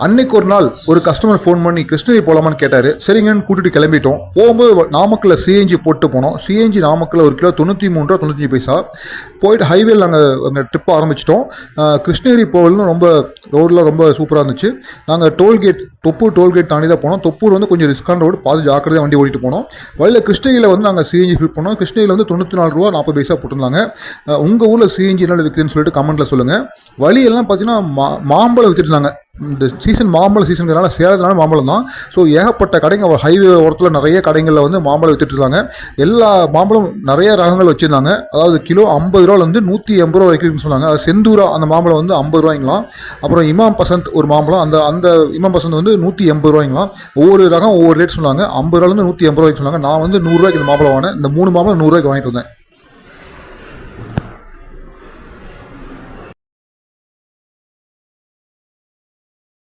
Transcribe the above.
அன்னைக்கு ஒரு நாள் ஒரு கஸ்டமர் ஃபோன் பண்ணி கிருஷ்ணகிரி போகலாமான்னு கேட்டார். சரிங்கன்னு கூட்டிகிட்டு கிளம்பிட்டோம். போகும்போது நாமக்கல்ல சிஎன்ஜி போட்டு போனோம். சிஎன்ஜி நாமக்கல்ல ஒரு கிலோ 93 ரூபா 95 பைசா. போயிட்டு ஹைவேல நாங்கள் ட்ரிப் ஆரம்பிச்சிட்டோம். கிருஷ்ணகிரி போகலன்னு ரொம்ப ரோடெலாம் ரொம்ப சூப்பராக இருந்துச்சு. நாங்கள் டோல்கேட் தொப்பூர் டோல்கேட் தாண்டி தான் போனோம். தொப்பூர் வந்து கொஞ்சம் ரிஸ்கான ரோடு, பார்த்து ஜாக்கிரதையாக வண்டி ஓட்டிட்டு போனோம். வழியில் கிருஷ்ணகிரியில் வந்து நாங்கள் சிஎன்ஜி ஃபில் பண்ணோம். கிருஷ்ணகிரியில் வந்து 94 ரூபா 40 பைசா போட்டிருந்தாங்க. உங்கள் ஊரில் சிஎன்ஜி என்ன விற்குதுன்னு சொல்லிட்டு கமெண்ட்டில் சொல்லுங்கள். வழியெல்லாம் பார்த்தீங்கன்னா மாம்பழம் விற்றுட்டுருந்தாங்க. இந்த சீசன் மாம்பழ சீசனுங்கிறனால சேலத்தினால மாம்பழம் தான். ஸோ ஏகப்பட்ட கடைங்க ஹைவே ஓரத்தில் நிறைய கடைகளில் வந்து மாம்பழம் விற்றுட்டு இருக்காங்க. எல்லா மாம்பழம் நிறைய ரகங்கள் வச்சுருந்தாங்க. அதாவது கிலோ 50 ரூபாலேருந்து 180 ரூபா வரைக்கும் சொன்னாங்க. அது செந்தூரா அந்த மாம்பழம் வந்து 50 ரூபாய்ங்களாம். அப்புறம் இமாம் பசந்த் ஒரு மாம்பழம், அந்த இமாம் பசந்த் வந்து 180 ரூபாய்ங்களாம். ஒவ்வொரு ரகம் ஒவ்வொரு ரேட் சொன்னாங்க. 50 ரூபாலேருந்து 180 ரூபாய்க்கு சொன்னாங்க. நான் வந்து 100 ரூபாய்க்கு இந்த மாம்பழம் வாங்கினேன். இந்த 3 மாம்பழம் 100 ரூபாய்க்கு வாங்கிட்டு வந்தேன்.